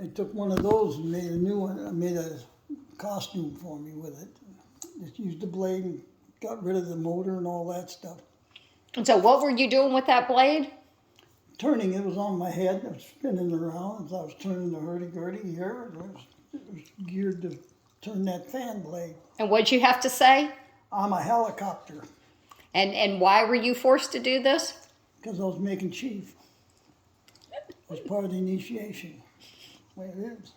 They took one of those and made a new one, made a costume for me with it. Just used the blade and got rid of the motor and all that stuff. And so what were you doing with that blade? Turning, it was on my head, it was spinning around as I was turning the hurdy-gurdy here. It was geared to turn that fan blade. And what'd you have to say? I'm a helicopter, And why were you forced to do this? because I was making chief. It was part of the initiation. Way it is.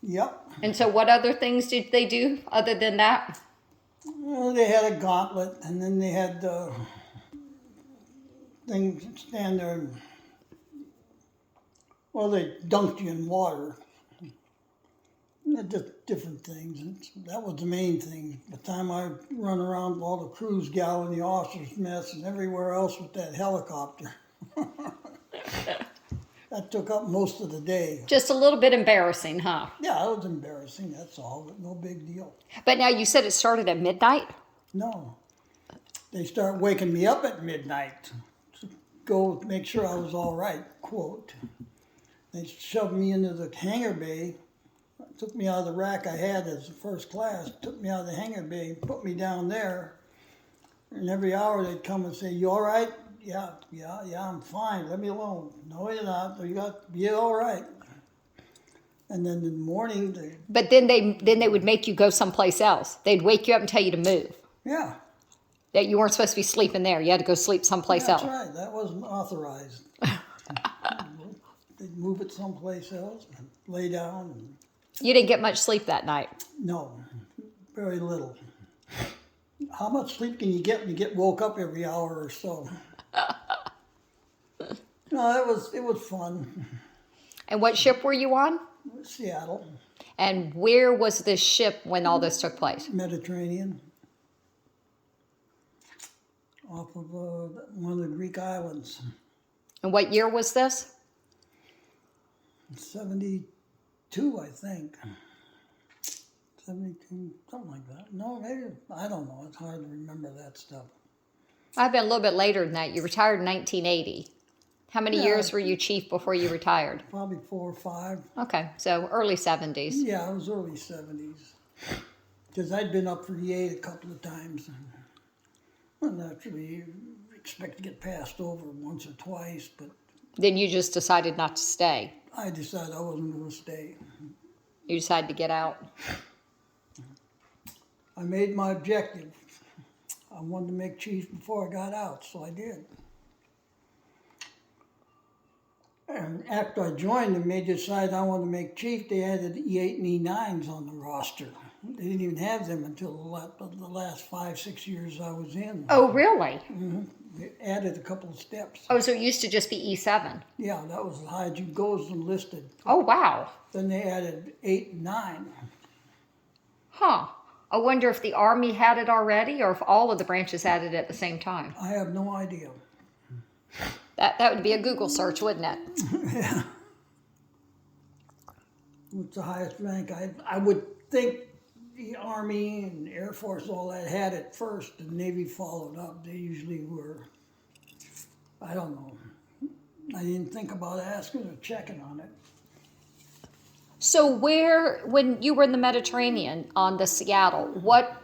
Yep. And so what other things did they do other than that? Well, they had a gauntlet, and then they had things stand there. And, well, they dunked you in water. Just different things. That was the main thing. By the time I run around all the crew's gal in the officers' mess and everywhere else with that helicopter. That took up most of the day. Just a little bit embarrassing, huh? Yeah, it was embarrassing, that's all, but no big deal. But now you said it started at midnight? No. They start waking me up at midnight to go make sure I was all right, quote. They shoved me into the hangar bay, took me out of the rack I had as a first class, took me out of the hangar bay, put me down there, and every hour they'd come and say, "You all right?" Yeah, I'm fine, let me alone. No, you're not, you got to be all right. And then in the morning, But then they would make you go someplace else. They'd wake you up and tell you to move. yeah. That you weren't supposed to be sleeping there. You had to go sleep someplace That's else. right, that wasn't authorized. They'd move it someplace else and lay down. And, You didn't get much sleep that night. no, very little. How much sleep can you get when you get woke up every hour or so? No, it was fun. And what ship were you on? Seattle, And where was this ship when all this took place? Mediterranean, off of one of the Greek islands. And what year was this? 72, I think. 72, something like that. No, maybe, I don't know. It's hard to remember that stuff. I've been a little bit later than that. You retired in 1980. How many Yeah. years were you chief before you retired? Probably 4 or 5. Okay, so early 70s. Yeah, it was early 70s. Because I'd been up for the 8 a couple of times. And naturally, you expect to get passed over once or twice, but Then you just decided not to stay. I decided I wasn't going to stay. You decided to get out. I made my objective. I wanted to make chief before I got out, so I did. And after I joined them, they decided I wanted to make chief. They added E8 and E9s on the roster. They didn't even have them until the last 5, 6 years I was in. Oh, really? They added a couple of steps. Oh, so it used to just be E7. Yeah, that was as high as you go as enlisted. Oh, wow. Then they added 8 and 9. Huh. I wonder if the Army had it already or if all of the branches had it at the same time. I have no idea. That would be a Google search, wouldn't it? Yeah. What's the highest rank? I would think the Army and Air Force, all that had it first. The Navy followed up. They usually were. I don't know. I didn't think about asking or checking on it. So when you were in the Mediterranean on the Seattle, what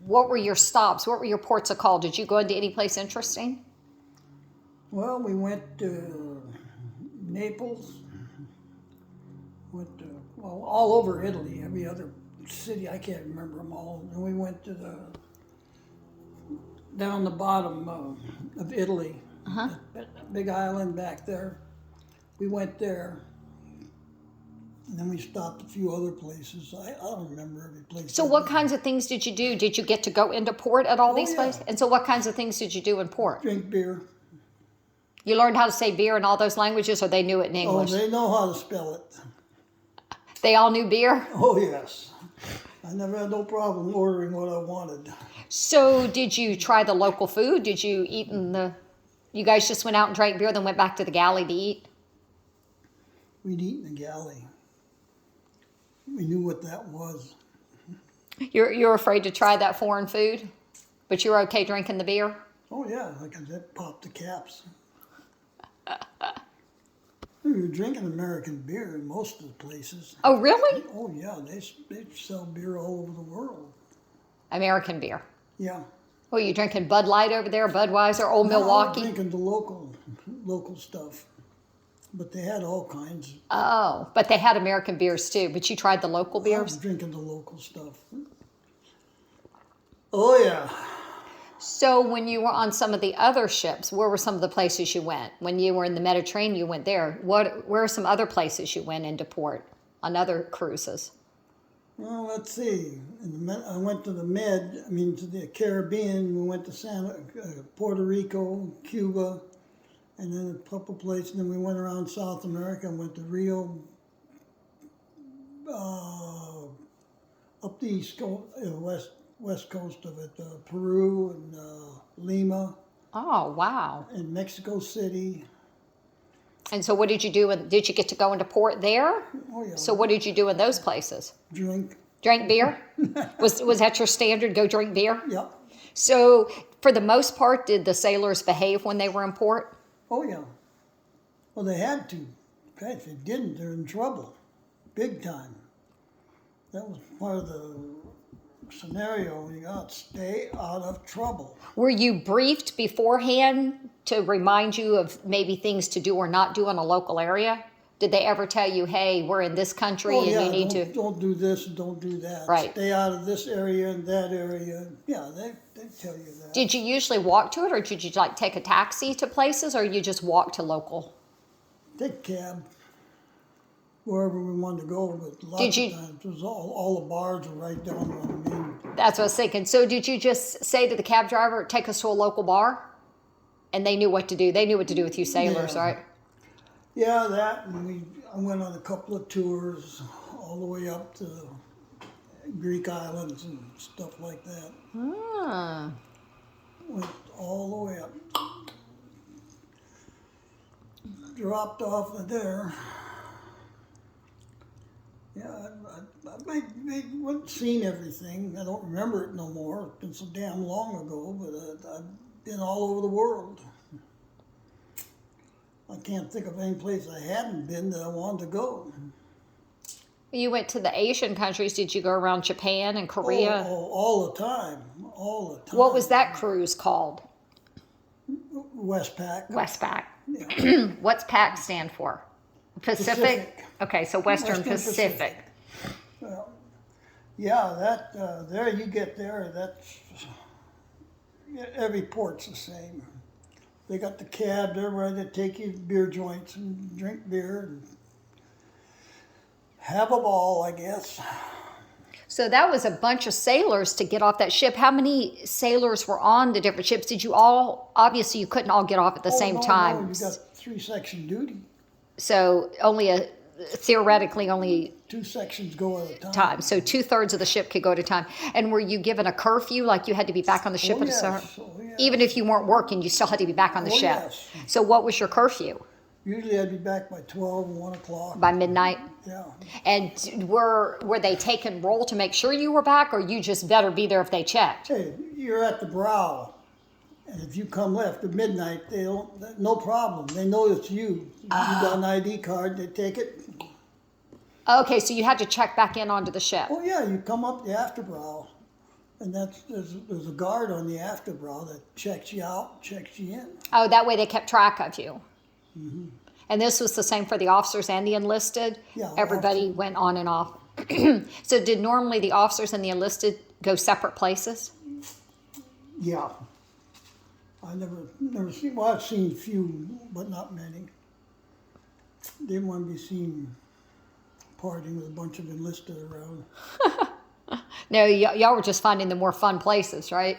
were your stops? What were your ports of call? Did you go into any place interesting? Well, we went to Naples, went to, well, all over Italy, every other city, I can't remember them all. And we went to down the bottom of Italy, that big island back there. We went there, and then we stopped a few other places. I don't remember every place. So what kinds of things did you do? Did you get to go into port at all these yeah. places? And so what kinds of things did you do in port? Drink beer. You learned how to say beer in all those languages, or they knew it in Oh, English? they know how to spell it. They all knew beer? Oh, yes. I never had no problem ordering what I wanted. So did you try the local food? Did you eat you guys just went out and drank beer, then went back to the galley to eat? We'd eat in the galley. We knew what that was. You're afraid to try that foreign food, but you're okay drinking the beer? Oh, yeah, like I said, pop the caps. We were drinking American beer in most of the places. Oh, really? Oh yeah, they sell beer all over the world. American beer. Yeah. Oh, you drinking Bud Light over there, Budweiser, Old No, I was Milwaukee? drinking the local stuff, but they had all kinds. Oh, but they had American beers too. But you tried the local I was beers? drinking the local stuff. Oh yeah. So when you were on some of the other ships, where were some of the places you went? When you were in the Mediterranean, you went there. Where are some other places you went into port on other cruises? Well, let's see. I went to to the Caribbean. We went to Puerto Rico, Cuba, and then a couple places. And then we went around South America and went to Rio, up the east coast, west coast of it, Peru and Lima Oh, wow. and Mexico City. And so what did you do? Did you get to go into port there? Oh yeah. So what did you do in those places? Drink. Drank beer? Was that your standard? Go drink beer? Yeah. So for the most part, did the sailors behave when they were in port? Oh yeah. Well, they had to. Okay, if they didn't, they're in trouble, big time. That was part of the scenario. You got to stay out of trouble. Were you briefed beforehand to remind you of maybe things to do or not do in a local area? Did they ever tell you, hey, we're in this country Oh and yeah, you need don't do this and don't do that. Right. Stay out of this area and that area. Yeah, they tell you that. Did you usually walk to it, or did you like take a taxi to places, or you just walk to local? Take cab. Wherever we wanted to go, but lots Did you- of times it was all the bars were right down on the main. That's what I was thinking. So did you just say to the cab driver, take us to a local bar? And they knew what to do. They knew what to do with you sailors, Yeah. right? Yeah, that, and I went on a couple of tours all the way up to Greek islands and stuff like that. Ah. Went all the way up. Dropped off of there. Yeah, I wouldn't seen everything. I don't remember it no more. It's been so damn long ago, but I've been all over the world. I can't think of any place I hadn't been that I wanted to go. You went to the Asian countries. Did you go around Japan and Korea? All the time. All the time. What was that cruise called? Westpac. Westpac. Yeah. What's PAC stand for? Pacific? Pacific. Okay, so Western Western Pacific. Well, yeah, that there you get there. That's every port's the same. They got the cab there where they take you to beer joints and drink beer and have a ball, I guess. So that was a bunch of sailors to get off that ship. How many sailors were on the different ships? Did you all, obviously you couldn't all get off at the same no, time. No, you got 3-section duty. So theoretically only 2 sections go at a time. time. So 2/3 of the ship could go at a time. And were you given a curfew, like you had to be back on the ship Oh, at a yes. certain? Oh, yes. Even if you weren't working, you still had to be back on the Oh, ship. yes. So what was your curfew? Usually I'd be back by 12 and 1 o'clock. By midnight? Yeah. And were they taking roll to make sure you were back, or you just better be there if they checked? Hey, you're at the brow. And if you come left at midnight, they don't, no problem. They know it's you. You got an ID card, they take it. Okay, so you had to check back in onto the ship. Oh yeah, you come up the afterbrow. And there's a guard on the afterbrow that checks you out, checks you in. Oh, that way they kept track of you. Mm-hmm. And this was the same for the officers and the enlisted? Yeah, Everybody went on and off. So did normally the officers and the enlisted go separate places? Yeah. I never seen, well, I've seen few, but not many. Didn't want to be seen partying with a bunch of enlisted around. No, y'all were just finding the more fun places, right?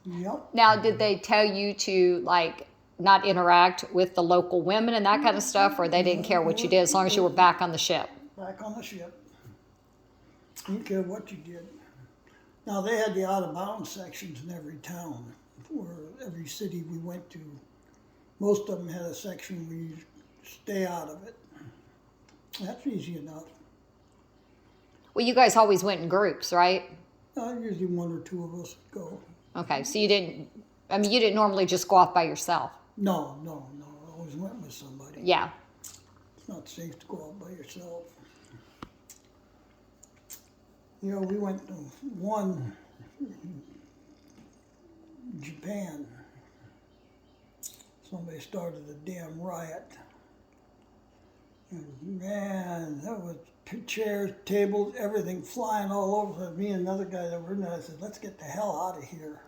Yep. Now, did they tell you to, like, not interact with the local women and that kind of stuff, or they didn't care what you did as long as you were back on the ship? Back on the ship. Didn't care what you did. Now, they had the out-of-bounds sections in every town, or every city we went to. Most of them had a section where you stay out of it. That's easy enough. Well, you guys always went in groups, right? Usually 1 or 2 of us go. Okay, so you didn't normally just go off by yourself. No. I always always went with somebody. Yeah. It's not safe to go out by yourself. You know, we went to one Japan. Somebody started a damn riot. And man, that was chairs, tables, everything flying all over. Me and another guy that were in there, I said, let's get the hell out of here.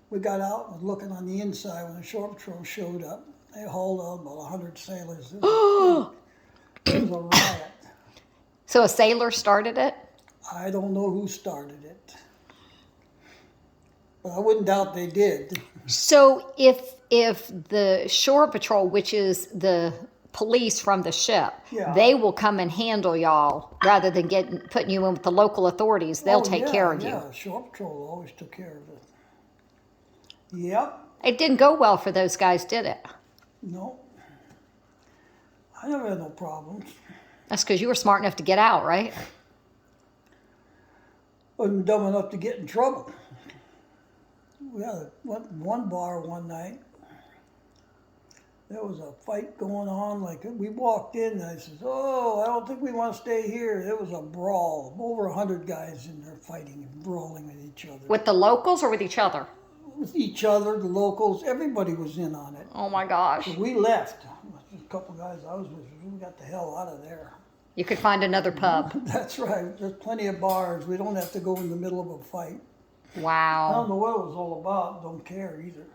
We got out and was looking on the inside when the shore patrol showed up. They hauled out about 100 sailors. It was a riot. So a sailor started it? I don't know who started it. But I wouldn't doubt they did. So if the shore patrol, which is the police from the ship, Yeah. they will come and handle y'all rather than putting you in with the local authorities. They'll Oh, take yeah, care of you. Yeah, shore patrol always took care of it. Yep. It didn't go well for those guys, did it? No. I never had no problems. That's because you were smart enough to get out, right? Wasn't dumb enough to get in trouble. We had one bar one night. There was a fight going on. Like we walked in, and I said, "Oh, I don't think we want to stay here." There was a brawl. Over 100 guys in there fighting and brawling with each other. With the locals or with each other? With each other, the locals, everybody was in on it. Oh my gosh. So we left. A couple guys I was with, we got the hell out of there. You could find another pub. That's right. There's plenty of bars. We don't have to go in the middle of a fight. I Wow. don't know what it was all about. Don't care either.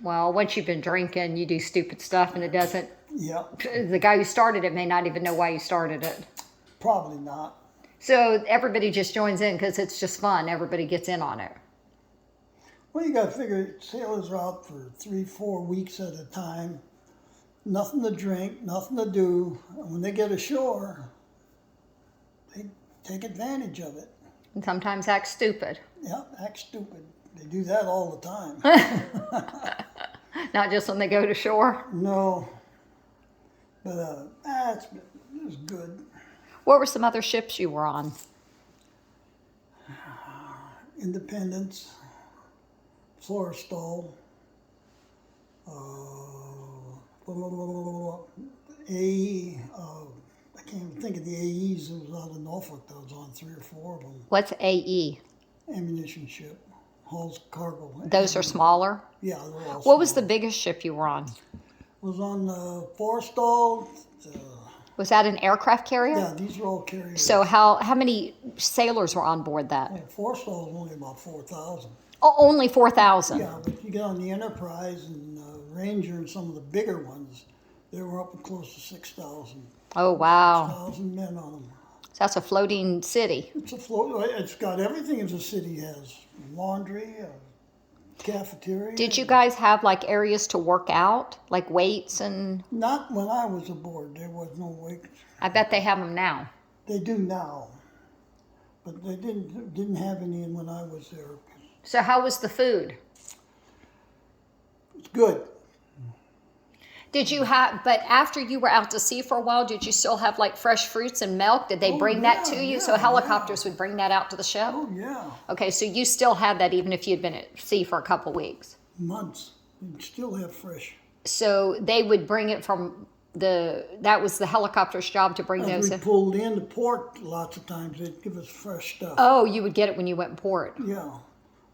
Well, once you've been drinking, you do stupid stuff and it doesn't. Yeah, The guy who started it may not even know why you started it. probably not. So everybody just joins in because it's just fun. Everybody gets in on it. Well, you got to figure sailors are out for 3-4 weeks at a time. Nothing to drink, nothing to do. And when they get ashore, they take advantage of it. And sometimes act stupid. Yeah, act stupid. They do that all the time. Not just when they go to shore. No, but it was good. What were some other ships you were on? Independence, Florestal, AE, I can't even think of the AEs that was out of Norfolk. That was on 3 or 4 of them. What's AE? Ammunition ship, hauls cargo. Those are smaller. Yeah, they're all What was the small. biggest ship you were on? Was on Forrestal. Was that an aircraft carrier? Yeah, these are all carriers. So how many sailors were on board that? Forrestal was only about 4,000. Oh, only 4,000. Yeah, but you get on the Enterprise and Ranger and some of the bigger ones, they were up close to 6,000. Oh, wow. 1,000 men on them. So that's a floating city. It's a float. It's got everything as a city has: laundry, cafeteria. Did you guys have like areas to work out, like weights and? Not when I was aboard. There was no weight. I bet they have them now. They do now, but they didn't have any when I was there. So how was the food? It's good. Did you have, but after you were out to sea for a while, did you still have like fresh fruits and milk? Did they Oh, bring that to yeah, you? yeah, So helicopters would bring that out to the ship? Oh yeah, Okay, so you still had that even if you'd been at sea for a couple weeks. months. You still have fresh. So they would bring it from that was the helicopter's job to bring As those we in? pulled into port, lots of times they'd give us fresh stuff. Oh, you would get it when you went in port Yeah.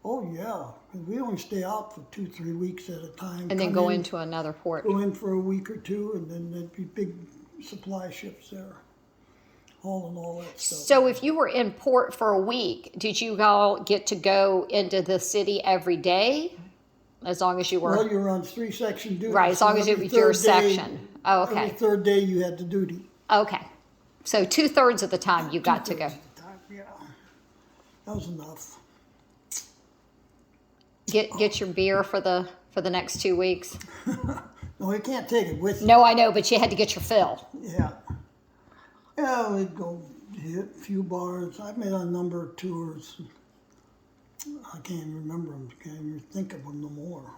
Oh yeah. 'Cause we only stay out for 2-3 weeks at a time. and then Come go in, into another port. Go in for a week or two, and then there'd be big supply ships there, hauling all that stuff. So if you were in port for a week, did you all get to go into the city every day? As long as you were, Well, you're on 3-section duty. right, as so long as it every was your third day- section. Oh, Every okay. third day you had the duty. Okay. So 2/3 of the time you got to go. 2/3 of the time, yeah. That was enough. Get your beer for the next 2 weeks. No, you can't take it with you. No, I know, but you had to get your fill. Yeah. Yeah, we'd go hit a few bars. I've made a number of tours. I can't remember them. Can't even think of them no more.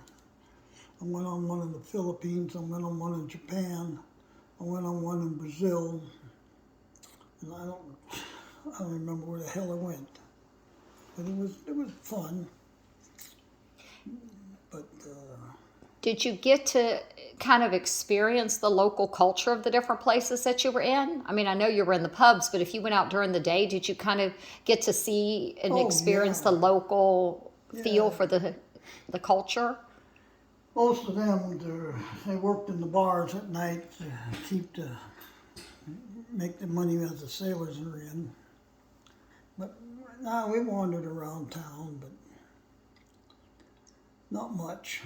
I went on one in the Philippines. I went on one in Japan. I went on one in Brazil. And I don't remember where the hell I went. But it was fun. But Did you get to kind of experience the local culture of the different places that you were in? I mean, I know you were in the pubs, but if you went out during the day, did you kind of get to see and Oh, experience yeah. the local feel Yeah. for the culture? Most of them, they worked in the bars at night to make the money as the sailors were in. But no, we wandered around town, but not much.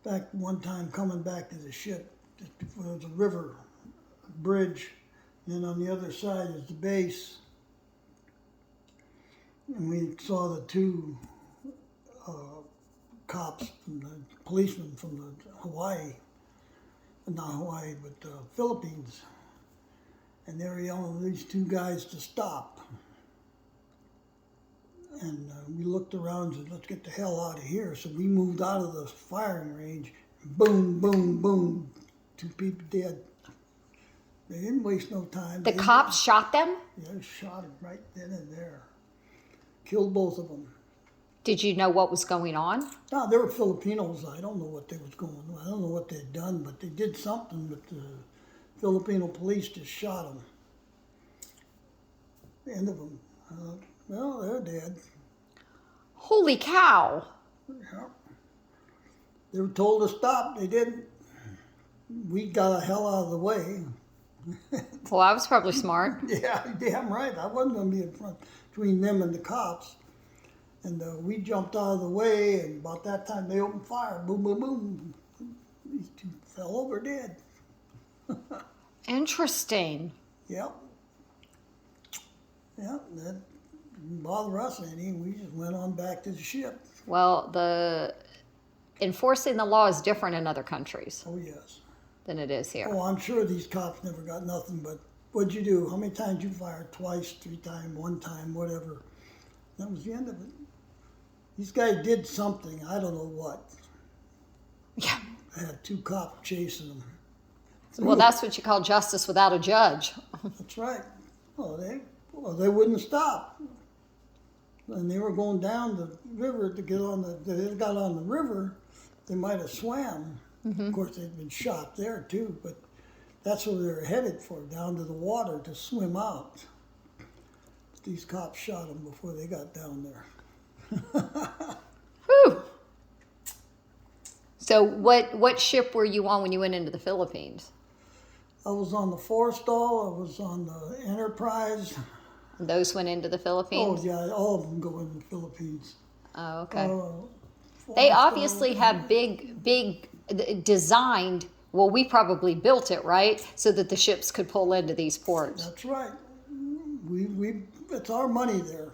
In fact, one time coming back to the ship, just before there was a river bridge, and then on the other side is the base, and we saw the two cops, from the policemen from the Hawaii, not Hawaii, but the Philippines, and they were yelling at these two guys to stop. And we looked around and said, let's get the hell out of here. So we moved out of the firing range. Boom, boom, boom. 2 people dead. They didn't waste no time. The cops shot them? They shot him right then and there. Killed both of them. Did you know what was going on? No, they were Filipinos. I don't know what they was going on. I don't know what they'd done, but they did something. But the Filipino police just shot them. The end of them. Well, they're dead. Holy cow. Yeah. They were told to stop. They didn't. We got the hell out of the way. Well, I was probably smart. Yeah, damn right. I wasn't going to be in front between them and the cops. And we jumped out of the way, and about that time they opened fire. Boom, boom, boom. These two fell over dead. Interesting. Yep. Yep, that didn't bother us any. We just went on back to the ship. Well, enforcing the law is different in other countries Oh, yes. than it is here. Oh, I'm sure these cops never got nothing, but what'd you do? How many times you fired? Twice, 3 times, 1 time, whatever. That was the end of it. These guys did something, I don't know what. Yeah. I had 2 cops chasing them. Well, that's what you call justice without a judge. That's right. Well, they wouldn't stop. And they were going down the river to get on they got on the river, they might have swam. Mm-hmm. Of course, they'd been shot there too, but that's where they were headed for, down to the water to swim out. These cops shot them before they got down there. Whew. So what ship were you on when you went into the Philippines? I was on the Forrestal, I was on the Enterprise. And those went into the Oh, Philippines? yeah, all of them go in the Philippines. Oh, okay. They Forrestal, obviously have big designed, well, we probably built it, right? So that the ships could pull into these ports. That's right. It's our money there.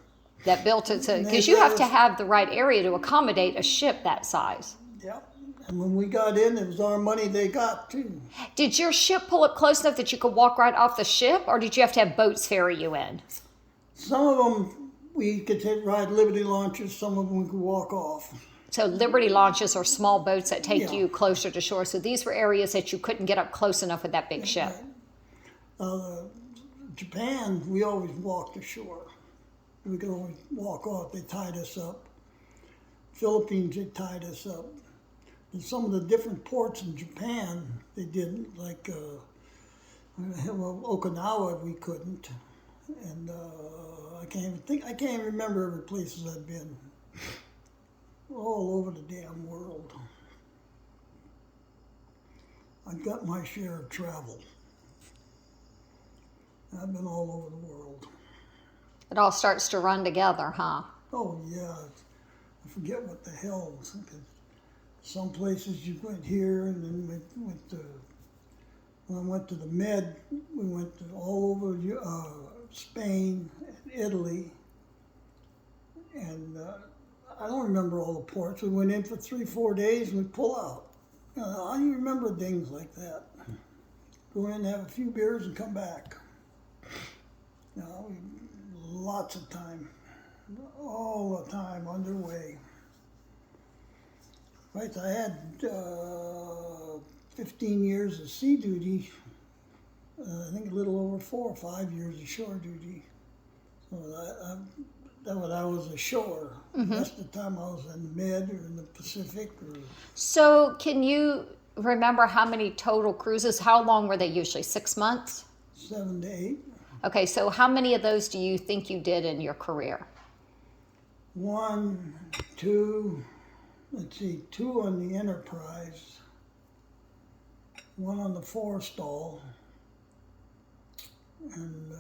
That built it to, because you have to have the right area to accommodate a ship that size. Yep. And when we got in, it was our money they got too. Did your ship pull up close enough that you could walk right off the ship, or did you have to have boats ferry you in? Some of them we could ride Liberty launches, some of them we could walk off. So Liberty launches are small boats that take Yeah. you closer to shore. So these were areas that you couldn't get up close enough with that big ship. Japan, we always walked ashore. We could always walk off. They tied us up. Philippines, they tied us up. And some of the different ports in Japan, they didn't. Like Okinawa, we couldn't. And I can't even remember every places I've been. All over the damn world. I've got my share of travel. I've been all over the world. It all starts to run together, huh? Oh yeah, I forget what the hell. Some places you went here, and then we went to. When I went to the Med, we went to all over Spain, and Italy, and I don't remember all the ports. We went in for 3-4 days, and we pull out. I remember things like that. Go in, have a few beers, and come back. Lots of time, all the time underway. Right, I had 15 years of sea duty. I think a little over 4 or 5 years of shore duty. So that when I was ashore. Mm-hmm. The rest of the time I was in the Med or in the Pacific. So can you remember how many total cruises? How long were they usually? 6 months? 7 to 8. Okay, so how many of those do you think you did in your career? 1, 2, let's see, 2 on the Enterprise, 1 on the Forrestal, and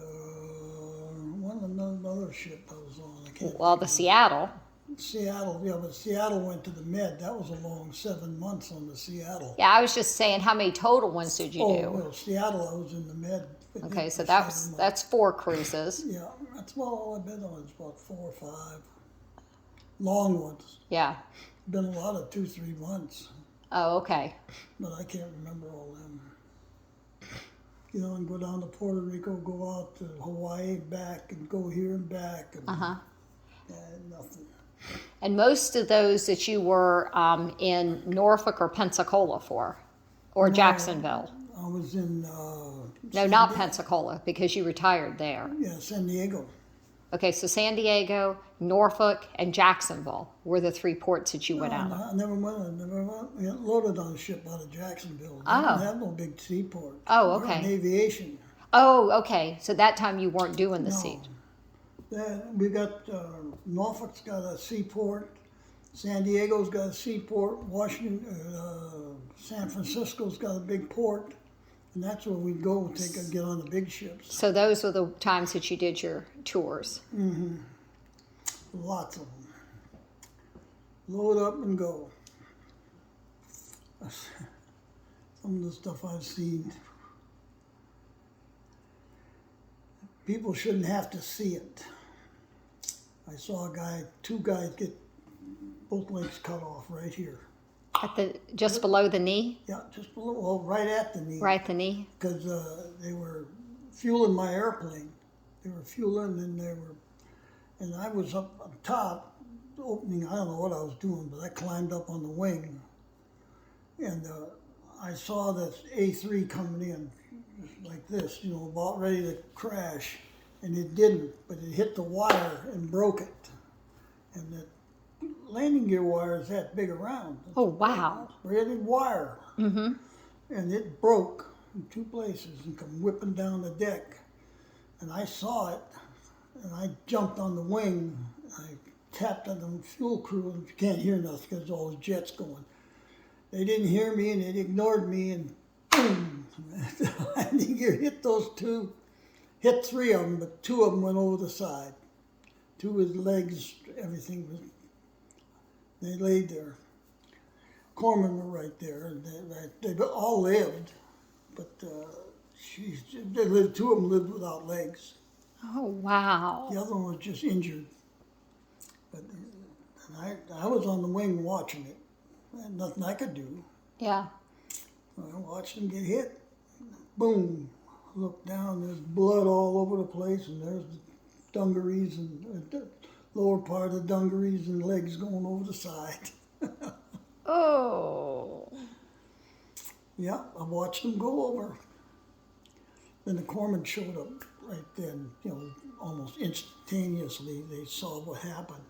1 on another ship I was on. I can't Well, the Seattle. Seattle, yeah, but Seattle went to the Med. That was a long 7 months on the Seattle. Yeah, I was just saying, how many total ones did you Oh, do? well, Seattle, I was in the Med. Okay, so for 7 months. that's 4 cruises. Yeah, that's about all I've been on. It's about 4 or 5 long ones. Yeah. Been a lot of 2, 3 months, Oh, okay. but I can't remember all them. You know, and go down to Puerto Rico, go out to Hawaii, back, and go here and back, and nothing. And most of those that you were in Norfolk or Pensacola for, or Jacksonville. I was in. No, not Pensacola, because you retired there. Yeah, San Diego. Okay, so San Diego, Norfolk, and Jacksonville were the 3 ports that you went out of. I never went. We got loaded on a ship out of Jacksonville. They Oh. didn't have no big seaport. Oh, We're okay. in aviation. Oh, okay. So that time you weren't doing the No. seat. We got Norfolk's got a seaport. San Diego's got a seaport. Washington, San Francisco's got a big port, and that's where we'd go get on the big ships. So those were the times that you did your tours. Lots of them. Load up and go. Some of the stuff I've seen. People shouldn't have to see it. I saw two guys get both legs cut off right here. At the just below the knee, Yeah, just below, well, right at the knee. right at the knee. Because they were fueling my airplane. They were fueling, and I was up on top, opening. I don't know what I was doing, but I climbed up on the wing, and I saw this A3 coming in, just like this, about ready to crash, and it didn't, but it hit the wire and broke it, and the landing gear wire is that big around. Oh, wow. Red wire. Mm-hmm. And it broke in 2 places and come whipping down the deck. And I saw it, and I jumped on the wing. I tapped on the fuel crew, and you can't hear nothing because all the jets going. They didn't hear me, and they ignored me, and boom! The landing gear hit those 2. Hit 3 of them, but 2 of them went over the side. 2 of his legs, everything was. They laid there. Corpsmen were right there. They all lived, but 2 of them lived without legs. Oh, wow. The other one was just injured. But I was on the wing watching it. And nothing I could do. Yeah. I watched them get hit. Boom. Looked down. There's blood all over the place, and there's the dungarees and the lower part of the dungarees and legs going over the side. Oh. Yeah, I watched them go over. Then the corpsman showed up right then, almost instantaneously. They saw what happened.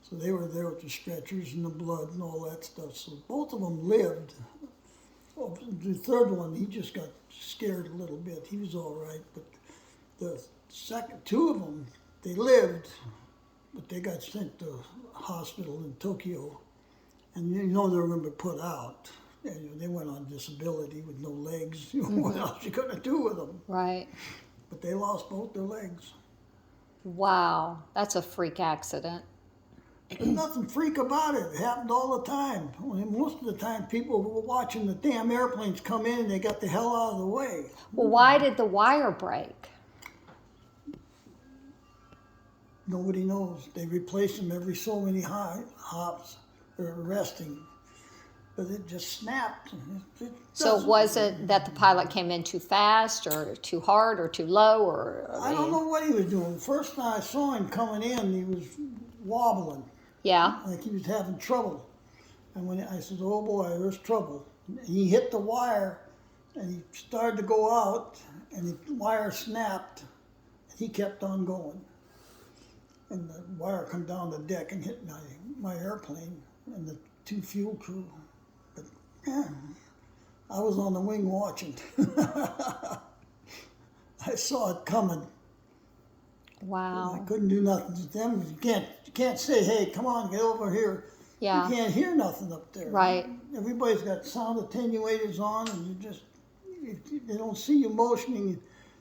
So they were there with the stretchers and the blood and all that stuff. So both of them lived. Well, the third one, he just got scared a little bit. He was all right. But the second 2 of them, they lived, but they got sent to a hospital in Tokyo. And they were going to be put out. And they went on disability with no legs. What else you going to do with them? Right. But they lost both their legs. Wow. That's a freak accident. There's nothing freak about it. It happened all the time. Most of the time, people were watching the damn airplanes come in and they got the hell out of the way. Well, why did the wire break? Nobody knows. They replace them every so many hops. They're resting. But it just snapped. So was it that the pilot came in too fast or too hard or too low or? I don't know what he was doing. First time I saw him coming in, he was wobbling. Yeah. Like he was having trouble. And when I said, oh boy, there's trouble. And he hit the wire and he started to go out and the wire snapped. And he kept on going. And the wire come down the deck and hit my airplane and the 2 fuel crew. But yeah, I was on the wing watching. I saw it coming. I Wow. couldn't do nothing to them. You can't say, hey, come on, get over here. Yeah. You can't hear nothing up there. Right. Everybody's got sound attenuators on, and they don't see you motioning.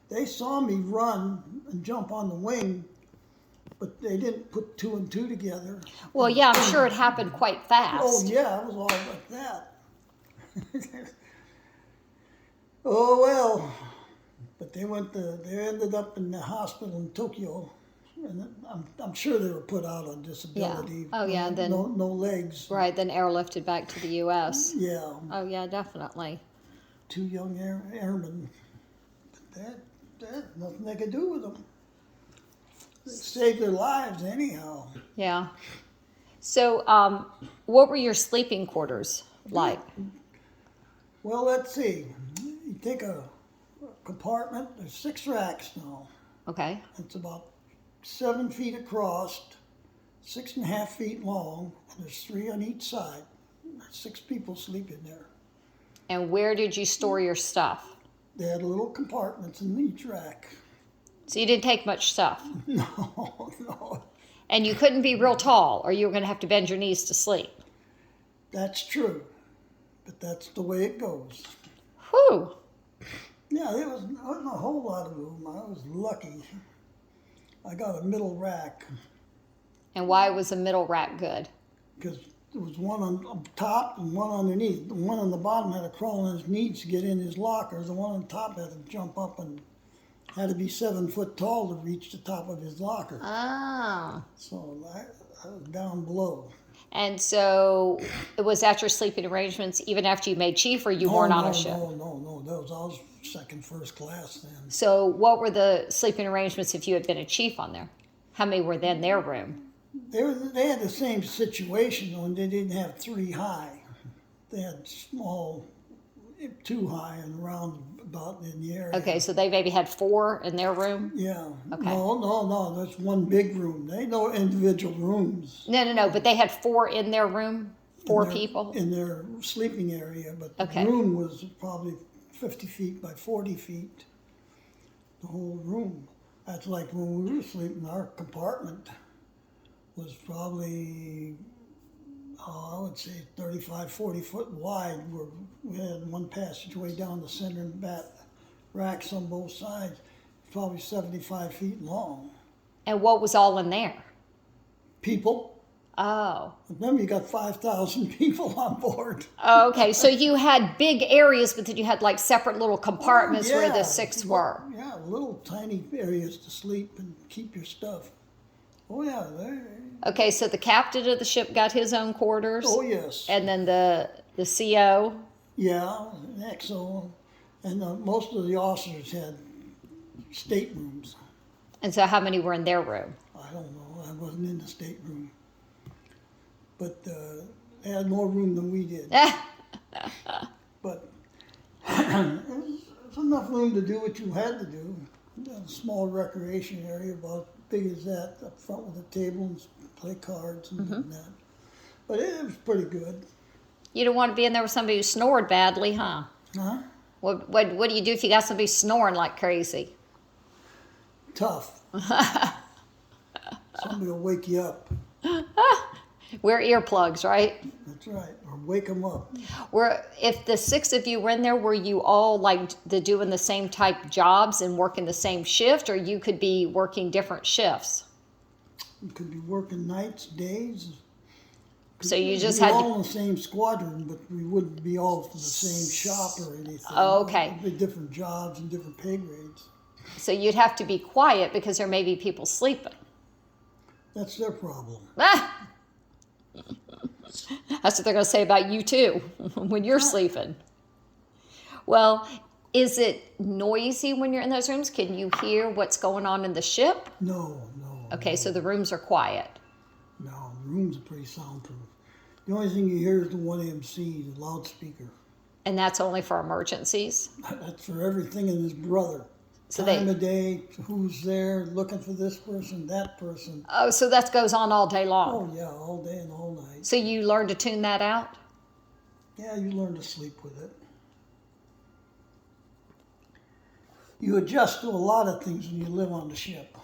They saw me run and jump on the wing, but they didn't put two and two together. Well, yeah, I'm sure it happened quite fast. Oh yeah, it was all like that. Oh well, but they ended up in the hospital in Tokyo, and I'm sure they were put out on disability. Oh, yeah, no, then- no legs. Right, then airlifted back to the U.S. Yeah, Oh, yeah, definitely. 2 young airmen. That nothing they could do with them. They saved their lives anyhow. Yeah. So, what were your sleeping quarters like? Well, let's see. You take a compartment. There's 6 racks now. Okay. It's about 7 feet across, 6.5 feet long, and there's 3 on each side. 6 people sleep in there. And where did you store your stuff? They had little compartments in each rack. So you didn't take much stuff. No, And you couldn't be real tall, or you were going to have to bend your knees to sleep. that's true, but that's the way it goes. Whew. Yeah, there wasn't a whole lot of room. I was lucky. I got a middle rack And why was the middle rack good? because there was one on top and one underneath. The one on the bottom had to crawl on his knees to get in his locker. The one on top had to jump up and had to be 7 foot tall to reach the top of his locker. Ah. So I was down below. And so was that your sleeping arrangements even after you made chief, or you weren't on a ship? No. I was second, first class then. So what were the sleeping arrangements if you had been a chief on there? How many were then their room? They had the same situation, only they didn't have 3 high. They had small, 2 high and around about in the area. Okay, so they maybe had 4 in their room? Yeah. Okay. No. That's one big room. They know individual rooms. No, but they had 4 in their room? 4 in their- people? in their sleeping area, but the Okay. room was probably 50 feet by 40 feet. The whole room. That's like when we were sleeping. Our compartment was probably, I would say 35, 40 foot wide. Where we had one passageway down the center and back racks on both sides, probably 75 feet long. And what was all in there? People. Oh. Remember, you got 5,000 people on board. Okay, so you had big areas, but then you had like separate little compartments where the Yeah. 6 were. Yeah, little tiny areas to sleep and keep your stuff. Oh yeah, Okay, so the captain of the ship got his own quarters, oh yes, and then the CO. yeah, XO, and most of the officers had staterooms. And so how many were in their room? I don't know, I wasn't in the stateroom, but they had more room than we did. But it was enough room to do what you had to do. A small recreation area, about as big as that, up front with a table and play cards and that. But it was pretty good. You don't want to be in there with somebody who snored badly, huh? Huh? What do you do if you got somebody snoring like crazy? Tough. Somebody will wake you up. Wear earplugs, right? That's right. Or wake them up. If the 6 of you were in there, were you all like doing the same type jobs and working the same shift, or you could be working different shifts? You could be working nights, days. So you just We'd be had all to, in the same squadron, but we wouldn't be all from the same shop or anything. Oh, okay. It'd be different jobs and different pay grades. so you'd have to be quiet because there may be people sleeping. That's their problem. Ah! That's what they're going to say about you too when you're sleeping. Well, is it noisy when you're in those rooms? Can you hear what's going on in the ship? No. Okay, so the rooms are quiet. No, the rooms are pretty soundproof. The only thing you hear is the 1MC, the loudspeaker. And that's only for emergencies? That's for everything and his brother. So Time of day, who's there, looking for this person, that person. Oh, so that goes on all day long. Oh yeah, all day and all night. So you learn to tune that out? Yeah, you learn to sleep with it. you adjust to a lot of things when you live on the ship.